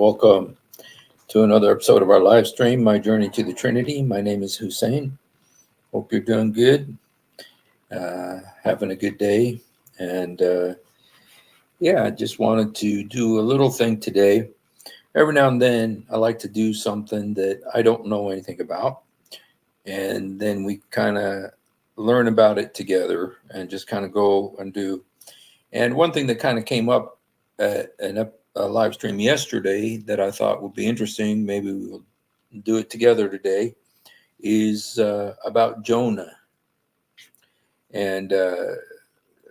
welcome to another episode of our live stream, My Journey to the Trinity. My name is Hussein. Hope you're doing good, having a good day. And I just wanted to do a little thing today. Every now and then, I like to do something that I don't know anything about. And then we kind of learn about it together and just kind of go and do. And one thing that kind of came up at a live stream yesterday that I thought would be interesting, maybe we'll do it together today, is about Jonah. And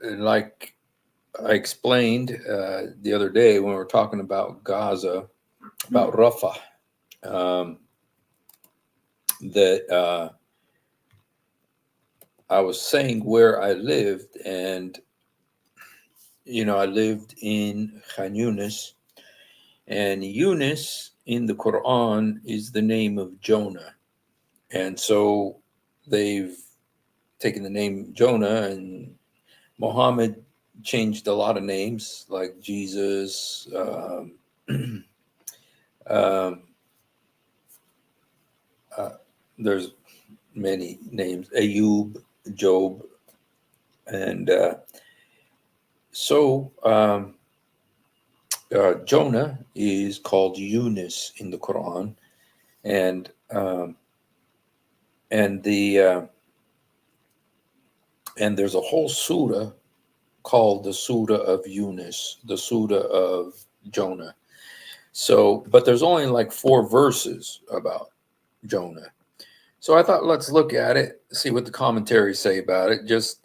like I explained the other day when we were talking about Gaza, about Rafah, that I was saying where I lived, and I lived in Yunus, and Yunus in the Quran is the name of Jonah. And so they've taken the name Jonah, and Muhammad changed a lot of names like Jesus, um, there's many names, Ayub, Job, and Jonah is called Yunus in the Quran, and there's a whole surah called the Surah of Yunus, the Surah of Jonah. So, but there's only like 4 verses about Jonah. So I thought, let's look at it, see what the commentaries say about it. Just,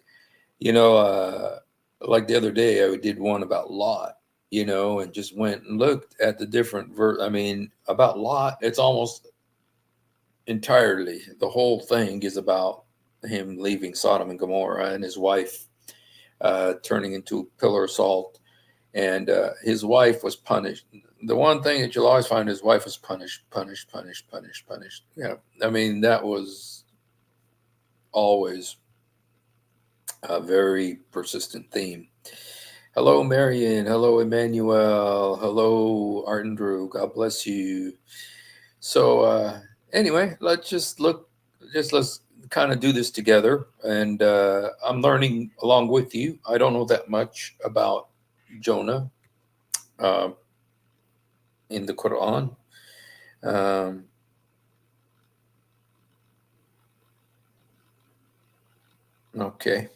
like the other day, I did one about Lot, and just went and looked at the different about Lot. It's almost entirely, the whole thing is about him leaving Sodom and Gomorrah and his wife turning into a pillar of salt. And his wife was punished. The one thing that you'll always find, his wife was punished. Yeah, that was always a very persistent theme. Hello, Marion. Hello, Emmanuel. Hello, Artandrew. God bless you. So anyway, let's kind of do this together. And I'm learning along with you. I don't know that much about Jonah in the Quran. Okay.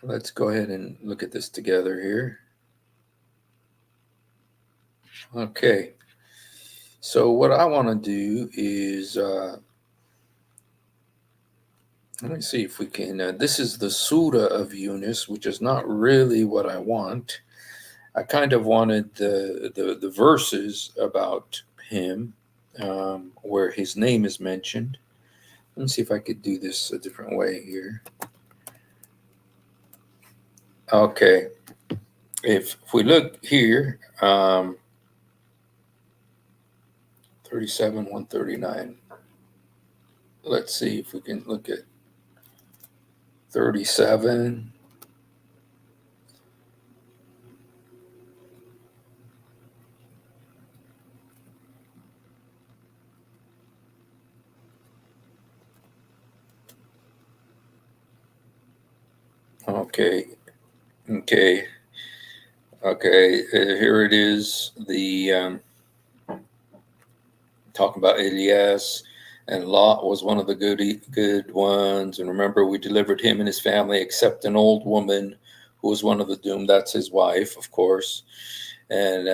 Let's go ahead and look at this together here. Okay. So what I want to do is, let me see if we can, this is the Surah of Yunus, which is not really what I want. I kind of wanted the verses about him, where his name is mentioned. Let me see if I could do this a different way here. Okay. If we look here, 37, 139. Let's see if we can look at 37. Okay. Here it is. The talking about Elias, and Lot was one of the good ones. And remember, we delivered him and his family, except an old woman who was one of the doomed. That's his wife, of course. And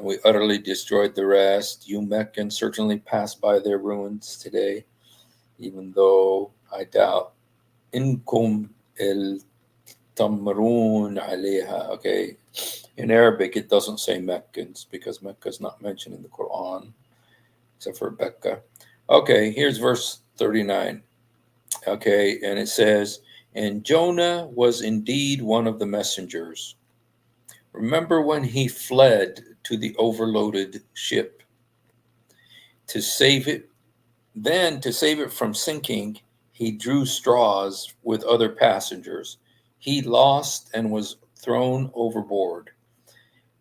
we utterly destroyed the rest. You Meccans certainly pass by their ruins today, even though I doubt. Inkum el tamrun alayha. Okay. In Arabic, it doesn't say Meccans because Mecca is not mentioned in the Quran, except for Becca. Okay, here's verse 39. Okay, and it says, and Jonah was indeed one of the messengers. Remember when he fled to the overloaded ship to save it? Then, to save it from sinking, he drew straws with other passengers. He lost and was thrown overboard.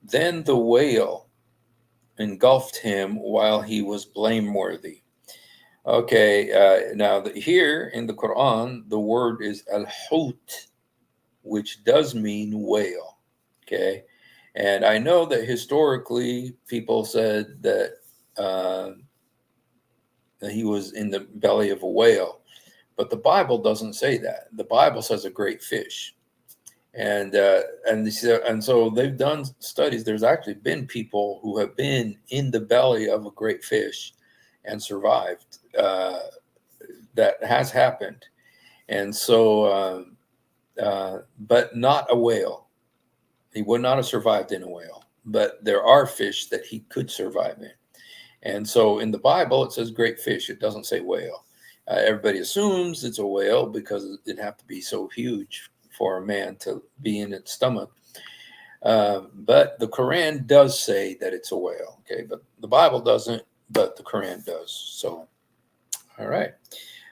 Then the whale engulfed him while he was blameworthy. Okay, now here in the Quran, the word is al-hut, which does mean whale. Okay, and I know that historically people said that he was in the belly of a whale, but the Bible doesn't say that. The Bible says a great fish. And so they've done studies. There's actually been people who have been in the belly of a great fish and survived. That has happened, and so but not a whale. He would not have survived in a whale. But there are fish that he could survive in, and so in the Bible it says great fish. It doesn't say whale. Everybody assumes it's a whale because it'd have to be so huge for a man to be in its stomach. But the Quran does say that it's a whale. Okay, but the Bible doesn't, but the Quran does. So, all right.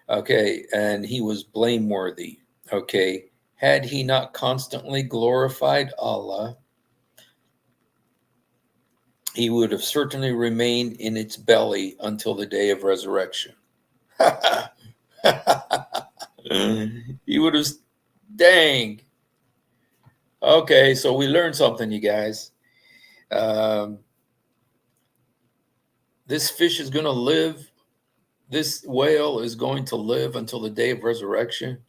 Okay, and he was blameworthy. Okay, had he not constantly glorified Allah, he would have certainly remained in its belly until the day of resurrection. He would have, dang. Okay, so we learned something, you guys. This fish is going to live, this whale is going to live until the day of resurrection.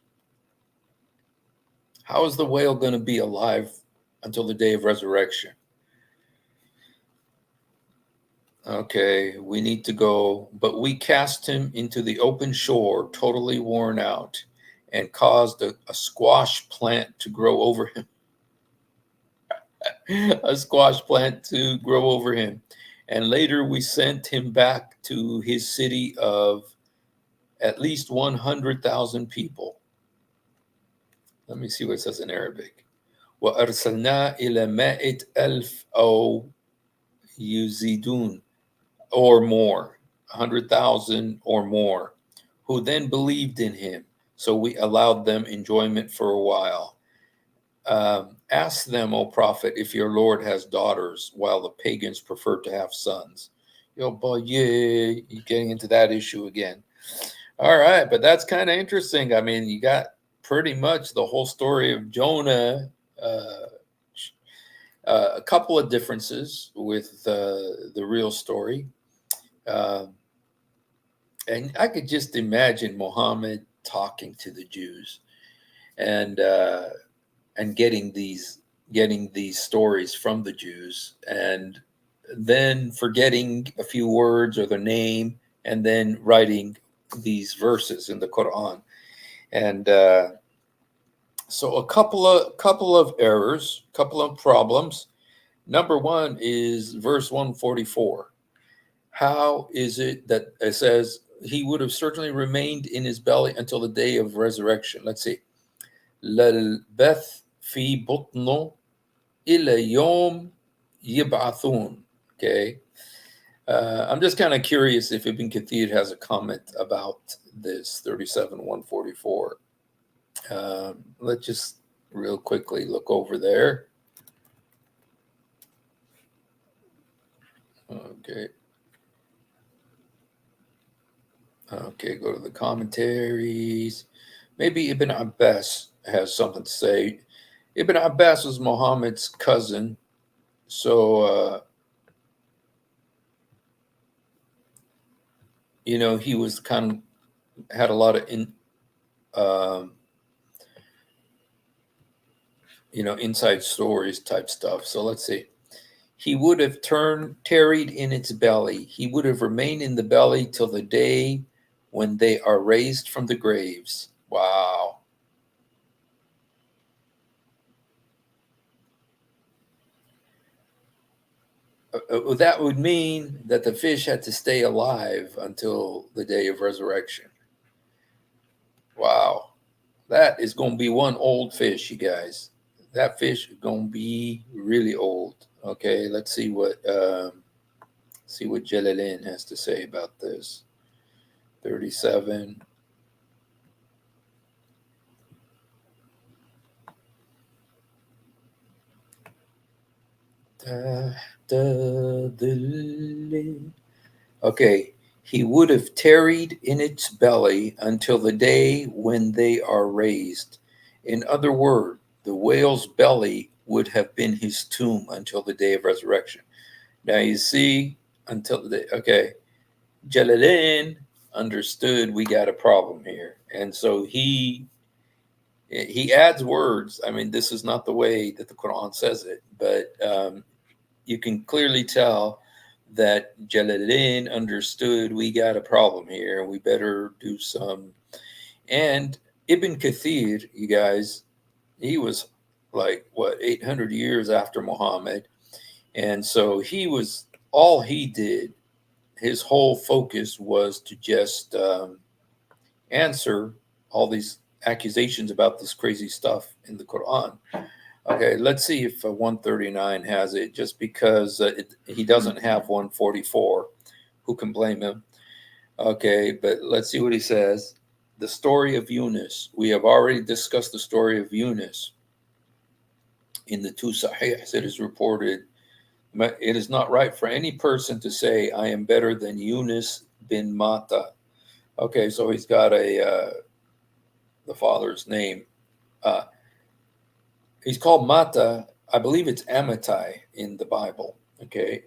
How is the whale going to be alive until the day of resurrection? Okay, we need to go, but we cast him into the open shore, totally worn out, and caused a squash plant to grow over him. A squash plant to grow over him. And later we sent him back to his city of at least 100,000 people. Let me see what it says in Arabic. وَأَرْسَلْنَا إِلَى مَائِةِ أَلْفٍ أَوْ يُزِيدُونَ, or more, 100,000 or more, who then believed in him. So we allowed them enjoyment for a while. Ask them, O Prophet, if your Lord has daughters, while the pagans prefer to have sons. Yo, boy, yeah, you're getting into that issue again. All right, but that's kind of interesting. I mean, you got pretty much the whole story of Jonah. A couple of differences with the real story. And I could just imagine Muhammad talking to the Jews and getting these stories from the Jews, and then forgetting a few words or the name, and then writing these verses in the Quran. And so a couple of errors, couple of problems. Number one is verse 144. How is it that it says he would have certainly remained in his belly until the day of resurrection? Let's see. لَلْبَثْ فِي بُطْنُ إِلَى يَوْمِ يَبْعَثُونَ. Okay. I'm just kind of curious if Ibn Kathir has a comment about this 37:144. Let's just real quickly look over there. Okay. Okay, go to the commentaries. Maybe Ibn Abbas has something to say. Ibn Abbas was Muhammad's cousin, so he was kind of had a lot of inside stories type stuff. So let's see. He would have tarried in its belly. He would have remained in the belly till the day when they are raised from the graves. Wow. That would mean that the fish had to stay alive until the day of resurrection. Wow. That is going to be one old fish, you guys. That fish is going to be really old. Okay, let's see what Jalalain has to say about this. 37. Okay, he would have tarried in its belly until the day when they are raised. In other words, the whale's belly would have been his tomb until the day of resurrection. Now you see, until the day, okay, Jalalain understood we got a problem here. And so he adds words. I mean, this is not the way that the Quran says it, but you can clearly tell that Jalalain understood we got a problem here. We better do some. And Ibn Kathir, you guys, he was like, what, 800 years after Muhammad. And so all he did, his whole focus was to just answer all these accusations about this crazy stuff in the Quran. Okay, let's see if 139 has it, just because he doesn't have 144. Who can blame him? Okay, but let's see what he says. The story of Yunus. We have already discussed the story of Yunus in the two Sahihs. It is reported. It is not right for any person to say, I am better than Yunus bin Mata. Okay, so he's got the father's name. He's called Mata. I believe it's Amittai in the Bible. Okay.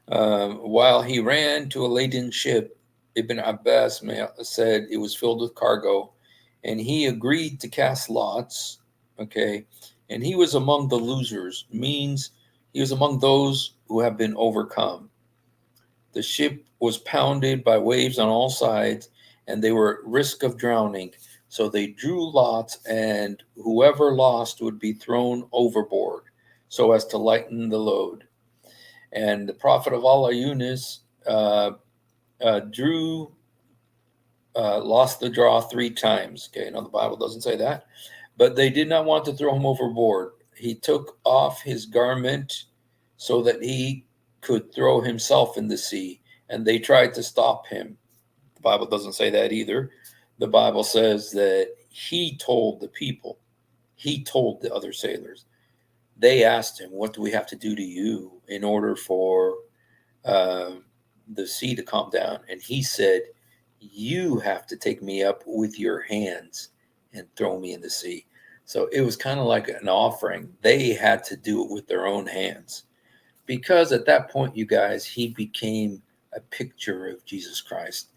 While he ran to a laden ship, Ibn Abbas said it was filled with cargo, and he agreed to cast lots. Okay. And he was among the losers, means he was among those who have been overcome. The ship was pounded by waves on all sides, and they were at risk of drowning. So they drew lots, and whoever lost would be thrown overboard so as to lighten the load. And the Prophet of Allah, Yunus, lost the draw 3 times. Okay, now the Bible doesn't say that, but they did not want to throw him overboard. He took off his garment so that he could throw himself in the sea, and they tried to stop him. The Bible doesn't say that either. The Bible says that he told the people, he told the other sailors, they asked him, what do we have to do to you in order for the sea to calm down? And he said, you have to take me up with your hands and throw me in the sea. So it was kind of like an offering. They had to do it with their own hands. Because at that point, you guys, he became a picture of Jesus Christ.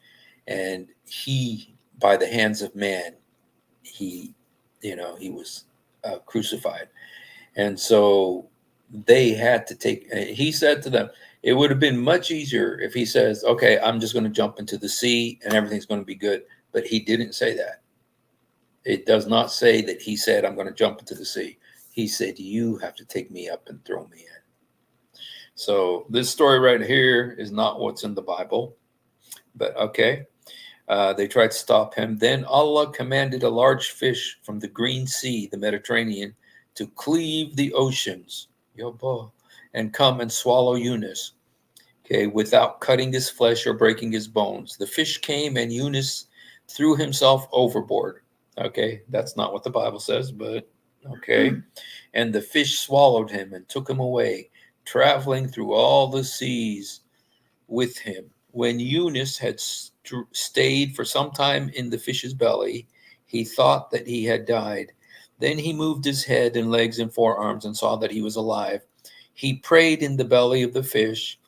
And he, by the hands of man, he was crucified. And so they had to he said to them, it would have been much easier if he says, okay, I'm just going to jump into the sea and everything's going to be good. But he didn't say that. It does not say that he said, I'm going to jump into the sea. He said, you have to take me up and throw me in. So this story right here is not what's in the Bible, but okay. They tried to stop him. Then Allah commanded a large fish from the Green Sea, the Mediterranean, to cleave the oceans, and come and swallow Yunus, okay, without cutting his flesh or breaking his bones. The fish came and Yunus threw himself overboard. Okay, that's not what the Bible says, but okay. And the fish swallowed him and took him away, traveling through all the seas with him. When Yunus had stayed for some time in the fish's belly, he thought that he had died. Then he moved his head and legs and forearms and saw that he was alive. He prayed in the belly of the fish,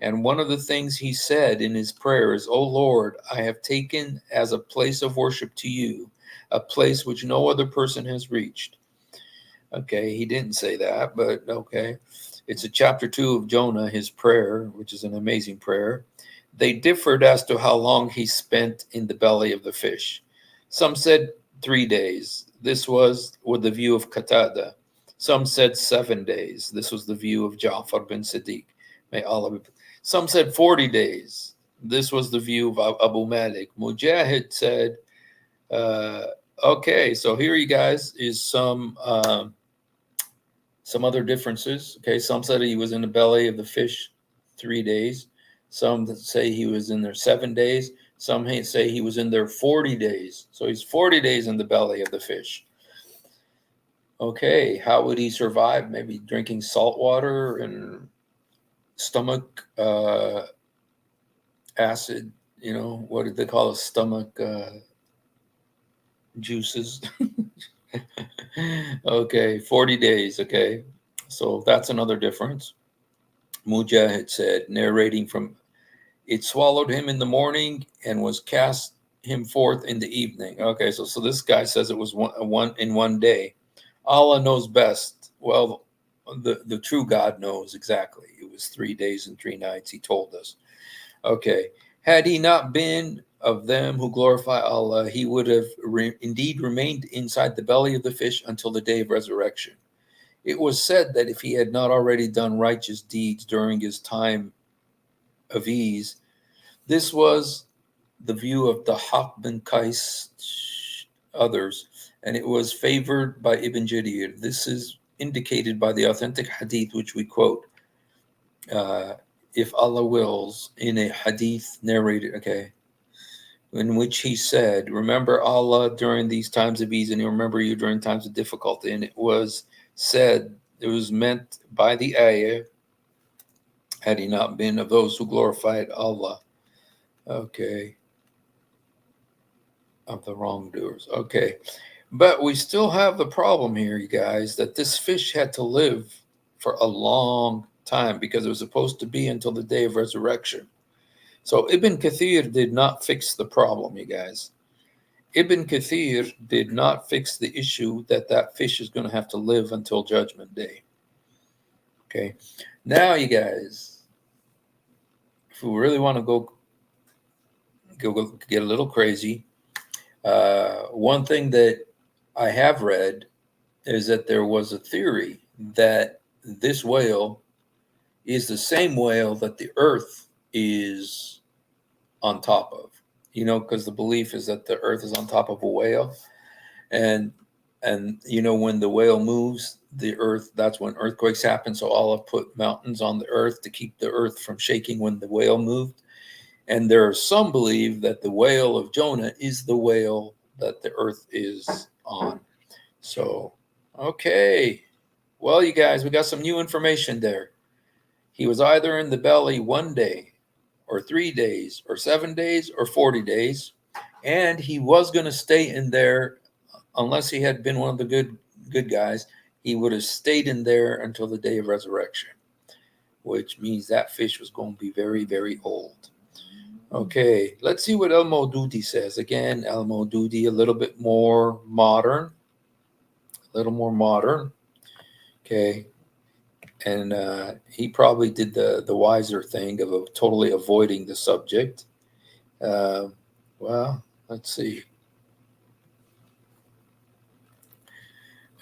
and one of the things he said in his prayer is, O Lord, I have taken as a place of worship to you, a place which no other person has reached. Okay, he didn't say that, but okay. It's a chapter 2 of Jonah, his prayer, which is an amazing prayer. They differed as to how long he spent in the belly of the fish. Some said 3 days. This was with the view of Qatada. Some said 7 days. This was the view of Ja'far bin Siddiq. May Allah be. Some said 40 days. This was the view of Abu Malik. Mujahid said, okay, so here you guys is some other differences. Okay, some said he was in the belly of the fish 3 days. Some say he was in there 7 days. Some say he was in there 40 days. So he's 40 days in the belly of the fish. Okay, how would he survive? Maybe drinking salt water and stomach acid. What did they call it? Stomach juices. Okay, 40 days. Okay, so that's another difference. Mujahid said, narrating from, it swallowed him in the morning and was cast him forth in the evening. Okay, so this guy says it was one in one day. Allah knows best. Well, the true God knows exactly. It was 3 days and 3 nights. He told us. Okay, had he not been of them who glorify Allah, he would have indeed remained inside the belly of the fish until the day of resurrection. It was said that if he had not already done righteous deeds during his time of ease, this was the view of the Haq bin Qais, others, and it was favored by Ibn Jarir. This is indicated by the authentic hadith which we quote. If Allah wills, in a hadith narrated, okay, in which he said, remember Allah during these times of ease, and he'll remember you during times of difficulty. And it was said, it was meant by the ayah, had he not been of those who glorified Allah. Okay. Of the wrongdoers. Okay. But we still have the problem here, you guys, that this fish had to live for a long time because it was supposed to be until the day of resurrection. So Ibn Kathir did not fix the problem, you guys. Ibn Kathir did not fix the issue that fish is going to have to live until Judgment Day. Okay. Now, you guys, if we really want to go get a little crazy, one thing that I have read is that there was a theory that this whale is the same whale that the earth is on top of, because the belief is that the earth is on top of a whale. And when the whale moves, the earth, that's when earthquakes happen. So Allah put mountains on the earth to keep the earth from shaking when the whale moved. And there are some believe that the whale of Jonah is the whale that the earth is on. So, okay. Well, you guys, we got some new information there. He was either in the belly 1 day or 3 days or 7 days or 40 days. And he was going to stay in there unless he had been one of the good guys. He would have stayed in there until the day of resurrection, which means that fish was going to be very, very old. Okay, let's see what Al-Maududi says. Again, Al-Maududi, a little bit more modern. Okay, and he probably did the wiser thing of totally avoiding the subject. Well, let's see.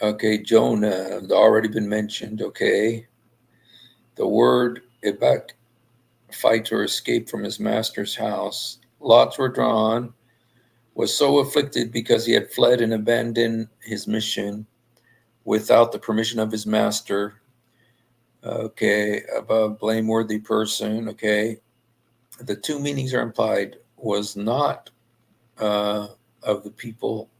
Okay, Jonah, already been mentioned. Okay, the word ibak, fight or escape from his master's house. Lots were drawn, was so afflicted because he had fled and abandoned his mission without the permission of his master. Okay, above blameworthy person. Okay, the two meanings are implied. Was not of the people.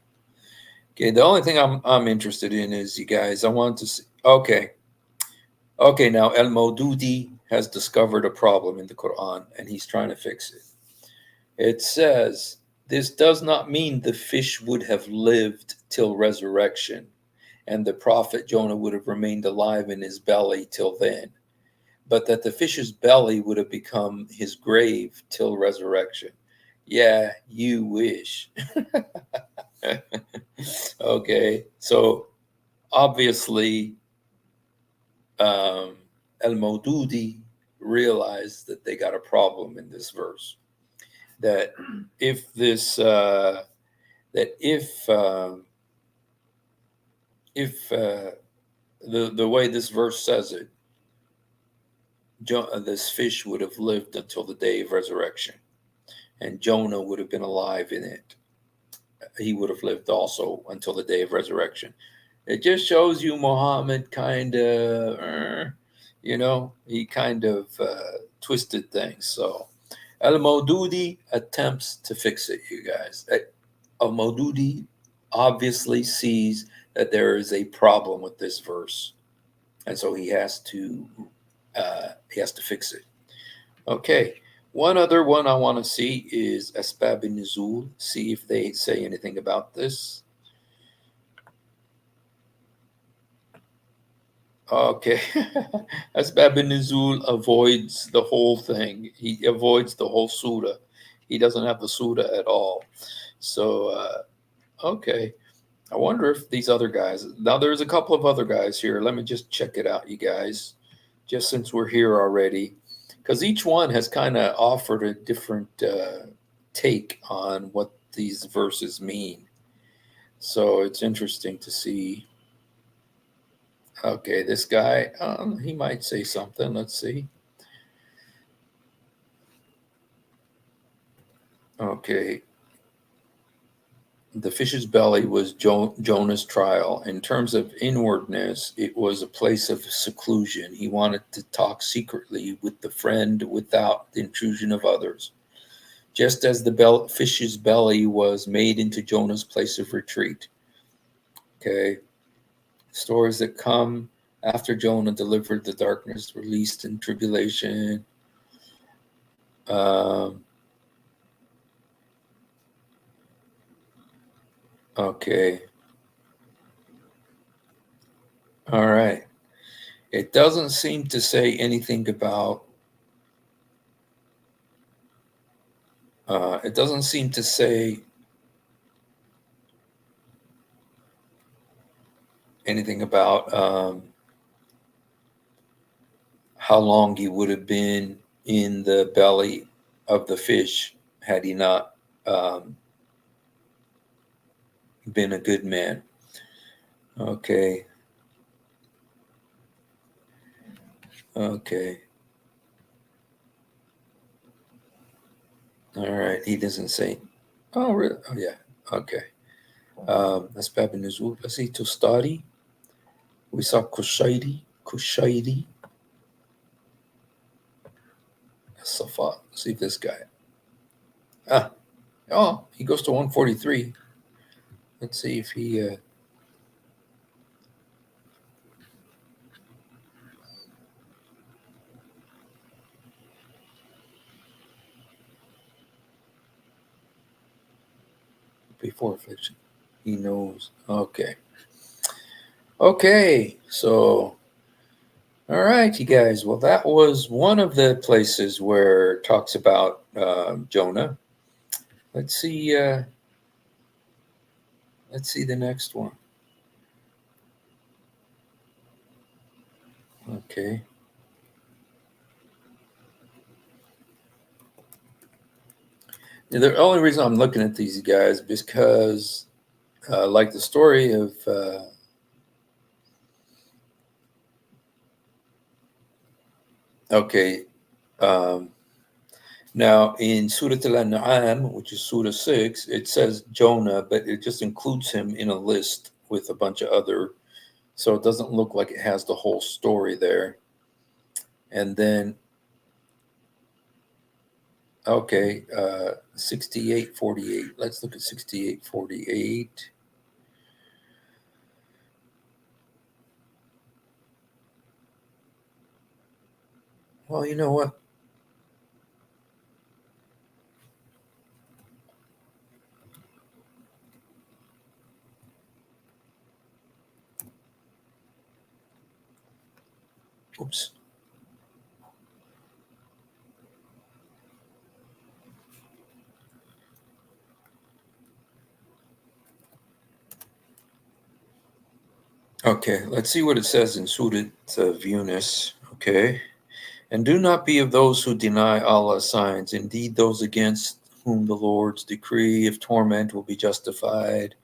Okay, the only thing I'm interested in is, you guys, I want to see. Okay, now El Maududi has discovered a problem in the Quran and he's trying to fix it. It says, this does not mean the fish would have lived till resurrection and the prophet Jonah would have remained alive in his belly till then, but that the fish's belly would have become his grave till resurrection. Yeah, you wish. Okay, so obviously Al-Maududi realized that they got a problem in this verse. That if this, the way this verse says it, this fish would have lived until the day of resurrection, and Jonah would have been alive in it. He would have lived also until the day of resurrection. It just shows you Muhammad kind of, he kind of twisted things. So Al-Maududi attempts to fix it, you guys. Al-Maududi obviously sees that there is a problem with this verse, and so he has to fix it. Okay. One other one I want to see is Asbab Nuzul. See if they say anything about this. Okay. Asbab Nuzul avoids the whole thing. He avoids the whole surah. He doesn't have the surah at all. So, okay. I wonder if these other guys. Now, there's a couple of other guys here. Let me just check it out, you guys, just since we're here already. Because each one has kind of offered a different take on what these verses mean. So it's interesting to see. Okay, this guy, he might say something. Let's see. Okay. The fish's belly was Jonah's trial. In terms of inwardness, it was a place of seclusion. He wanted to talk secretly with the friend without the intrusion of others. Just as the fish's belly was made into Jonah's place of retreat. Okay. Stories that come after Jonah delivered the darkness, released in tribulation. Okay. All right. It doesn't seem to say anything about. It doesn't seem to say anything about how long he would have been in the belly of the fish had he not been a good man. Okay. Okay. All right. He doesn't say. Oh, really? Oh, yeah. Okay. That's Baba Nuzul. Let's see. Tostari. We saw Kushairi. Safa. Let's see this guy. Oh, he goes to 143. Let's see if he. Before affliction. He knows. Okay. Okay. So, all right, you guys. Well, that was one of the places where it talks about Jonah. Let's see. Let's see the next one. Okay. The only reason I'm looking at these guys is because, like the story of okay, now in Surah Al-An'am, which is Surah 6, it says Jonah, but it just includes him in a list with a bunch of other, so it doesn't look like it has the whole story there. And then, okay, 68:48. Let's look at 68:48. Well, you know what? Oops. Okay, let's see what it says in Surah of Yunus. Okay. And do not be of those who deny Allah's signs. Indeed, those against whom the Lord's decree of torment will be justified.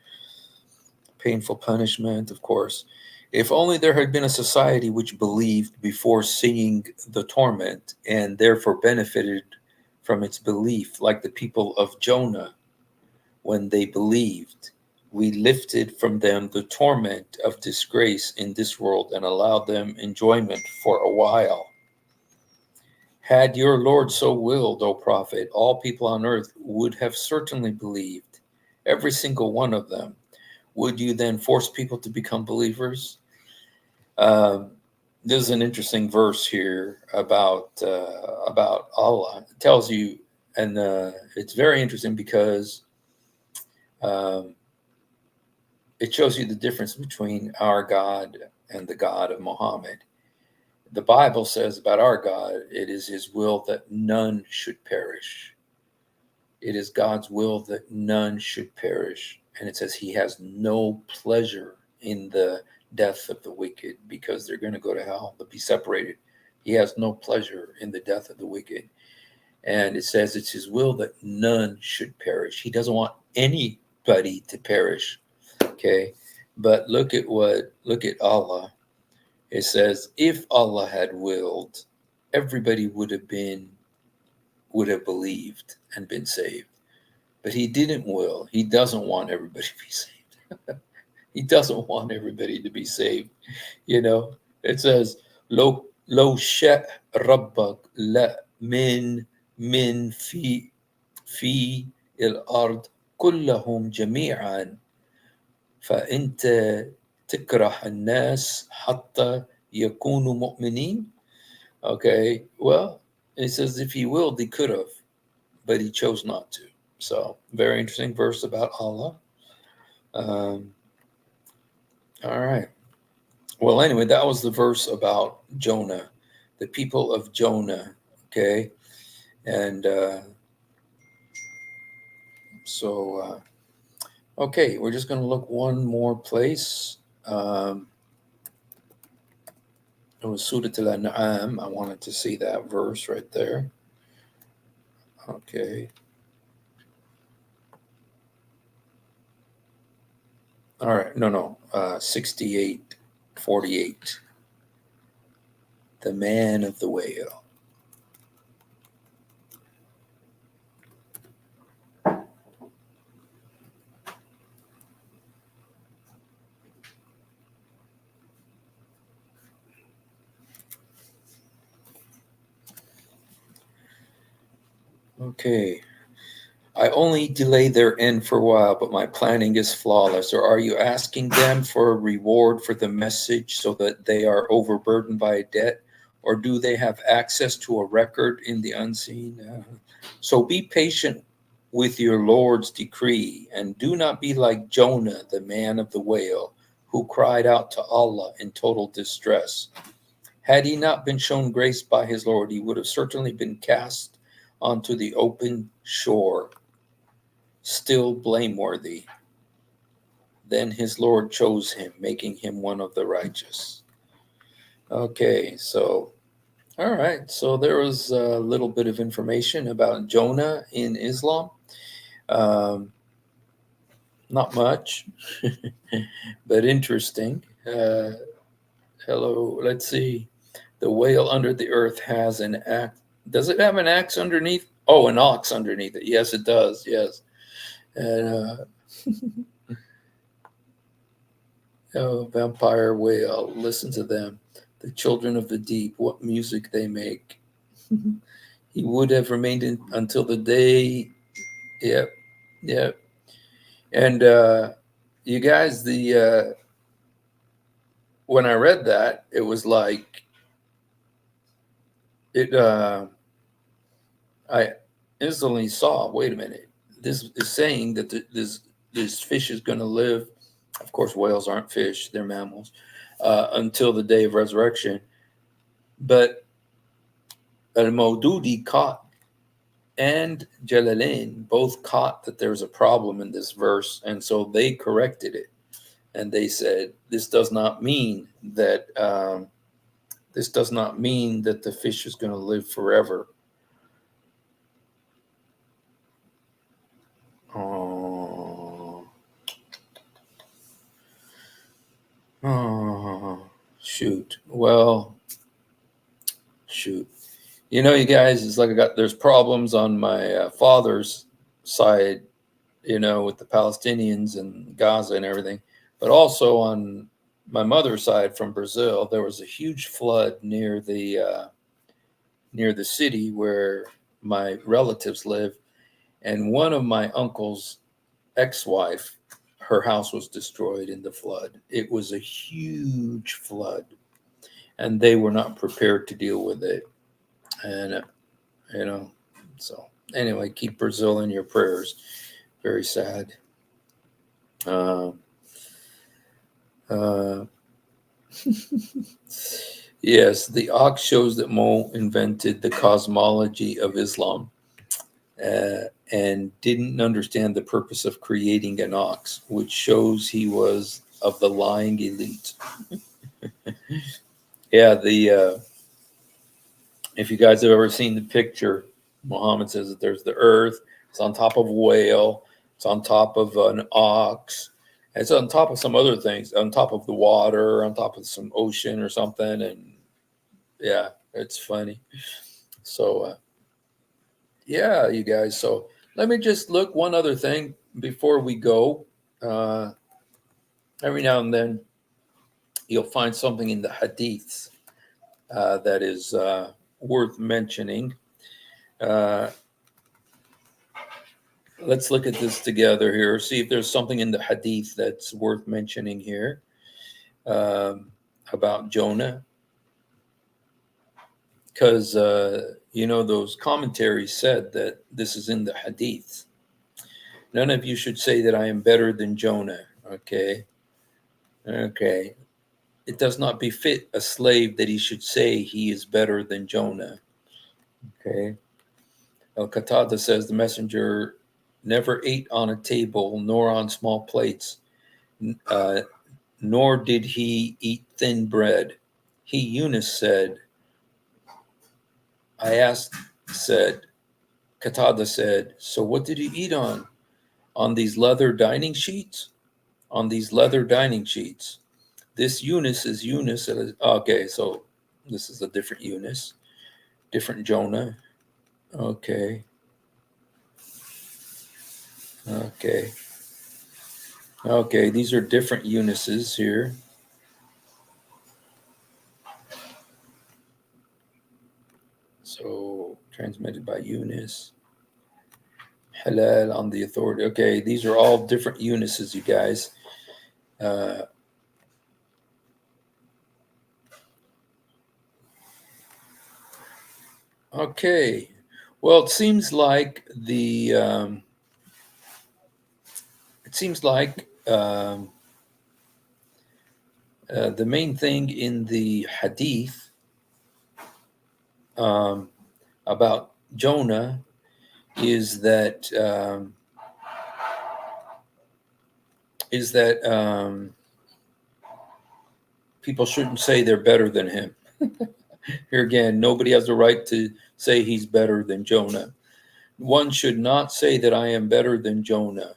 Painful punishment, of course. If only there had been a society which believed before seeing the torment and therefore benefited from its belief, like the people of Jonah when they believed. We lifted from them the torment of disgrace in this world and allowed them enjoyment for a while. Had your Lord so willed, O Prophet, all people on earth would have certainly believed, every single one of them. would you then force people to become believers? Um, there's an interesting verse here about Allah. It tells you, and it's very interesting because um, it shows you the difference between our God and the God of Muhammad. The Bible says about our God, it is his will that none should perish. It is God's will that none should perish. And it says he has no pleasure in the death of the wicked because they're going to go to hell, but be separated. He has no pleasure in the death of the wicked. And it says it's his will that none should perish. He doesn't want anybody to perish. Okay. But look at Allah. It says, if Allah had willed, everybody would have believed and been saved. But he didn't will. He doesn't want everybody to be saved. He doesn't want everybody to be saved. You know, it says, lo sha rabbak la min fi al-ard kullahum jami'an فأنت تكره الناس حتى يكونوا مؤمنين. Okay, well, it says if he willed, he could have, but he chose not to. So, very interesting verse about Allah. All right. Well, anyway, that was the verse about Jonah, the people of Jonah. Okay, and okay, we're just going to look one more place. It was Surah Al-An'am. I wanted to see that verse right there. Okay. All right. No. 68:48. The man of the whale. Okay. I only delay their end for a while, but my planning is flawless. Or are you asking them for a reward for the message so that they are overburdened by a debt? Or do they have access to a record in the unseen? So be patient with your Lord's decree, and do not be like Jonah, the man of the whale, who cried out to Allah in total distress. Had he not been shown grace by his Lord, he would have certainly been cast onto the open shore, still blameworthy. Then his Lord chose him, making him one of the righteous. Okay, so, all right. So there was a little bit of information about Jonah in Islam. Not much, but interesting. Hello, let's see. The whale under the earth has an axe. Does it have an axe underneath? Oh, an ox underneath it. Yes, it does. Yes. And oh, vampire whale. Listen to them. The children of the deep. What music they make. He would have remained until the day. Yep. Yep. And you guys, the when I read that, it was like it. I instantly saw. Wait a minute. This is saying that this fish is going to live. Of course, whales aren't fish; they're mammals. Until the day of resurrection. But Al-Maududi caught and Jalalain both caught that there's a problem in this verse, and so they corrected it. And they said, this does not mean that the fish is going to live forever. Oh, shoot. Well, shoot. You know, you guys, it's like there's problems on my father's side, you know, with the Palestinians and Gaza and everything. But also on my mother's side from Brazil, there was a huge flood near the city where my relatives live. And one of my uncle's ex-wife, her house was destroyed in the flood. It was a huge flood, and they were not prepared to deal with it. And, you know, so anyway, keep Brazil in your prayers. Very sad. Uh, uh, yes, the ox shows that Mo invented the cosmology of Islam and didn't understand the purpose of creating an ox, which shows he was of the lying elite. Yeah, if you guys have ever seen the picture, Muhammad says that there's the earth, it's on top of a whale, it's on top of an ox, it's on top of some other things, on top of the water, on top of some ocean or something. And yeah, it's funny. So, yeah, you guys. So let me just look one other thing before we go. Uh, every now and then you'll find something in the hadiths that is worth mentioning. Uh, let's look at this together here, see if there's something in the hadith that's worth mentioning here about Jonah. Because, those commentaries said that this is in the hadith. None of you should say that I am better than Jonah. Okay. It does not befit a slave that he should say he is better than Jonah. Okay. Al-Qatada says the messenger never ate on a table nor on small plates, nor did he eat thin bread. He, Yunus, said, Qatada said, so what did he eat on? On these leather dining sheets? On these leather dining sheets. This Yunus is Yunus. Okay, so this is a different Yunus, different Jonah. Okay. Okay, these are different Yunuses here. So transmitted by Yunus. Halal on the authority. Okay, these are all different Yunuses, you guys. Okay. Well, it seems like the main thing in the hadith about Jonah is that people shouldn't say they're better than him. Here again, nobody has the right to say he's better than Jonah. One should not say that I am better than Jonah.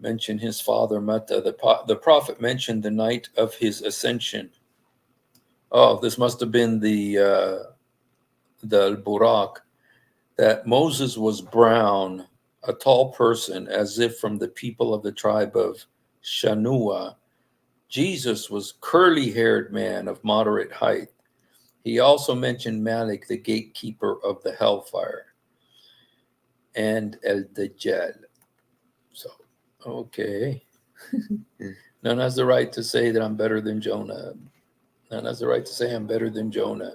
Mention his father Matta. The prophet mentioned the night of his ascension. Oh, this must have been the Burak, that Moses was brown, a tall person, as if from the people of the tribe of Shanua. Jesus was curly-haired man of moderate height. He also mentioned Malik, the gatekeeper of the hellfire, and El-Dajjal. So, okay. None has the right to say that I'm better than Jonah. None has the right to say I'm better than Jonah.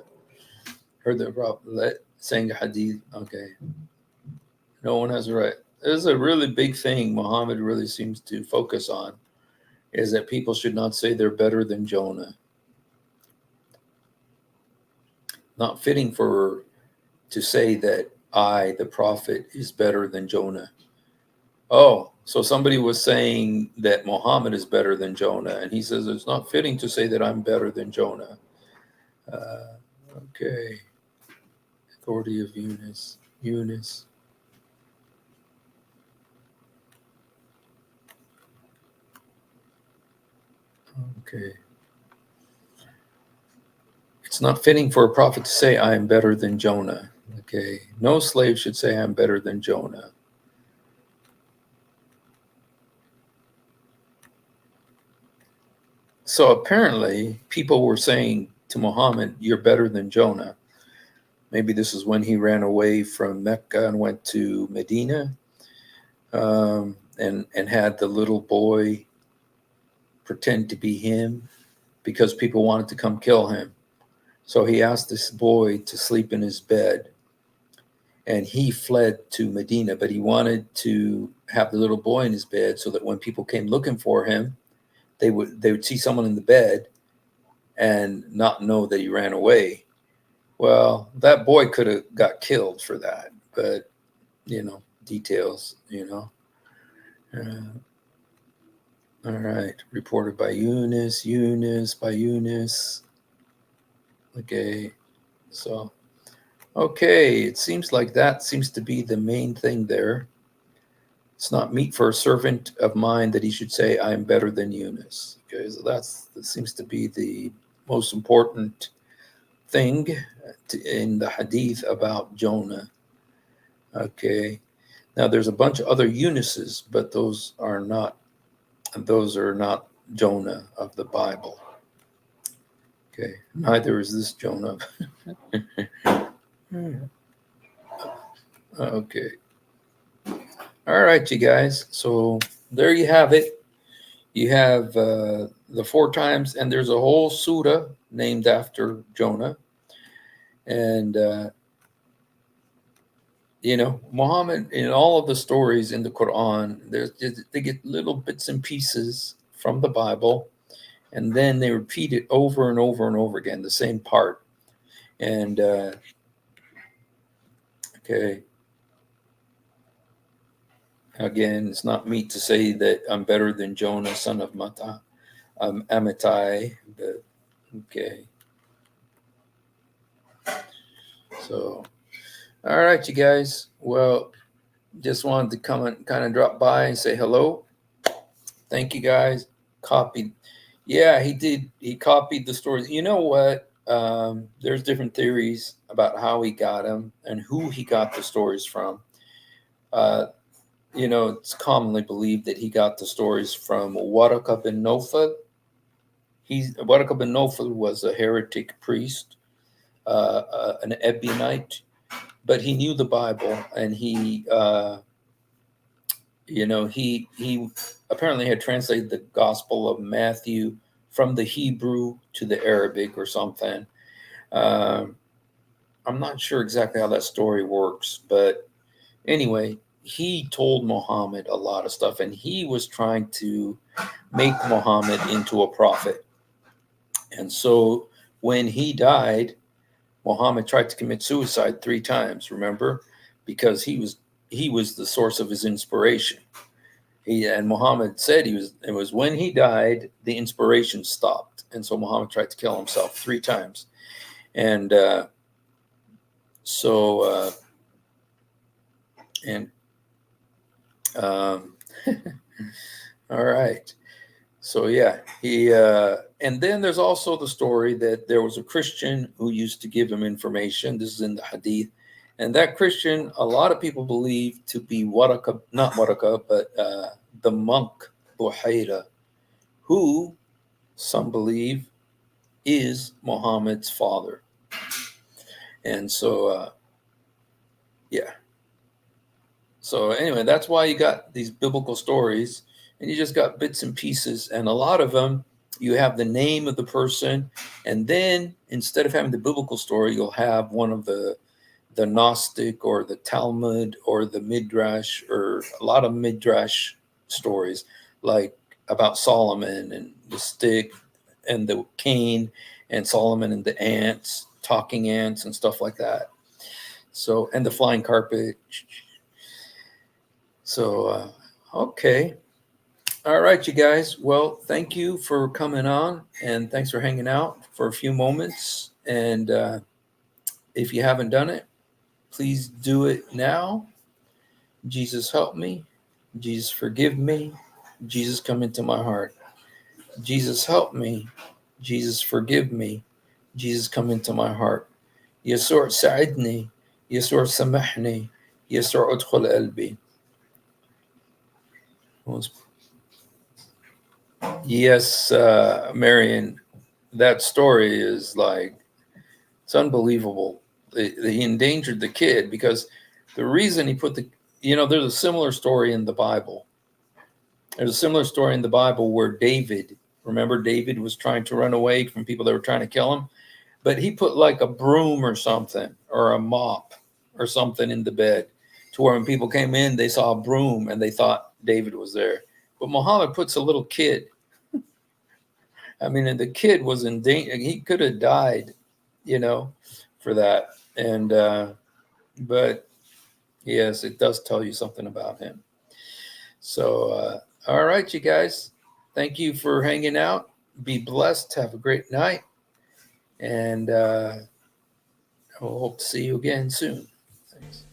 Heard the prophet saying hadith. Okay. No one has a right. This is a really big thing Muhammad really seems to focus on, is that people should not say they're better than Jonah. Not fitting to say that I, the prophet, is better than Jonah. Oh, so somebody was saying that Muhammad is better than Jonah, and he says it's not fitting to say that I'm better than Jonah. Okay. Authority of Yunus. Okay. It's not fitting for a prophet to say, I am better than Jonah. Okay. No slave should say, I'm better than Jonah. So apparently, people were saying to Muhammad, you're better than Jonah. Maybe this is when he ran away from Mecca and went to Medina. and had the little boy pretend to be him because people wanted to come kill him. So he asked this boy to sleep in his bed, and he fled to Medina, but he wanted to have the little boy in his bed so that when people came looking for him, they would see someone in the bed and not know that he ran away. Well, that boy could have got killed for that, but details. All right, reported by Yunus by Yunus. Okay, so okay, it seems like that seems to be the main thing there. It's not meet for a servant of mine that he should say, I am better than Yunus. Okay, so that seems to be the most important thing in the hadith about Jonah. Okay, now there's a bunch of other Yunuses, but those are not Jonah of the Bible. Okay, neither is this Jonah. Okay. All right, you guys. So there you have it. You have the 4 times, and there's a whole surah named after Jonah. And, Muhammad, in all of the stories in the Quran, they get little bits and pieces from the Bible, and then they repeat it over and over and over again, the same part. And, okay. Again, it's not me to say that I'm better than Jonah, son of Amittai, but okay. So, all right, you guys. Well, just wanted to come and kind of drop by and say hello. Thank you, guys. Copied. Yeah, he did. He copied the stories. You know what? There's different theories about how he got them and who he got the stories from. It's commonly believed that he got the stories from Waraka bin Nawfal. Waraka bin Nawfal was a heretic priest, an Ebionite, but he knew the Bible, and he apparently had translated the Gospel of Matthew from the Hebrew to the Arabic or something. I'm not sure exactly how that story works, but anyway, he told Muhammad a lot of stuff, and he was trying to make Muhammad into a prophet. And so when he died, Muhammad tried to commit suicide 3 times, remember? Because he was the source of his inspiration. And Muhammad said it was when he died, the inspiration stopped. And so Muhammad tried to kill himself 3 times. And all right. So yeah, he and then there's also the story that there was a Christian who used to give him information. This is in the hadith. And that Christian, a lot of people believe to be Waraka, not Waraka, but the monk Buhaira, who some believe is Muhammad's father. And so, yeah. So anyway, that's why you got these biblical stories, and you just got bits and pieces, and a lot of them, you have the name of the person, and then instead of having the biblical story, you'll have one of the Gnostic or the Talmud or the Midrash, or a lot of Midrash stories, like about Solomon and the stick and the cane and Solomon and the ants, talking ants and stuff like that. So, and the flying carpet. So, okay. All right, you guys. Well, thank you for coming on, and thanks for hanging out for a few moments. And if you haven't done it, please do it now. Jesus, help me. Jesus, forgive me. Jesus, come into my heart. Jesus, help me. Jesus, forgive me. Jesus, come into my heart. يسوع ساعدني. يسوع سامحني. يسوع ادخل قلبي. Yes, Marion, that story is it's unbelievable. He endangered the kid because the reason he put there's a similar story in the Bible There's a similar story in the Bible where David, remember David was trying to run away from people that were trying to kill him, but he put like a broom or something or a mop or something in the bed to where when people came in, they saw a broom and they thought David was there. But Muhammad puts a little kid. I mean, and the kid was in danger. He could have died, for that. And, but yes, it does tell you something about him. So, all right, you guys, thank you for hanging out. Be blessed. Have a great night. And I hope to see you again soon. Thanks.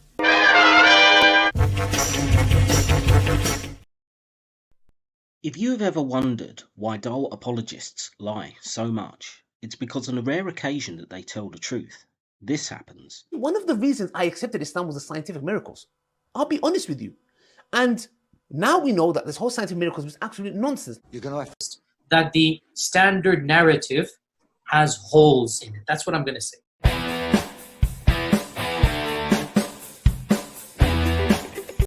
If you have ever wondered why dull apologists lie so much, it's because on a rare occasion that they tell the truth. This happens. One of the reasons I accepted Islam was the scientific miracles. I'll be honest with you. And now we know that this whole scientific miracles was absolute nonsense. You're going to that the standard narrative has holes in it. That's what I'm going to say.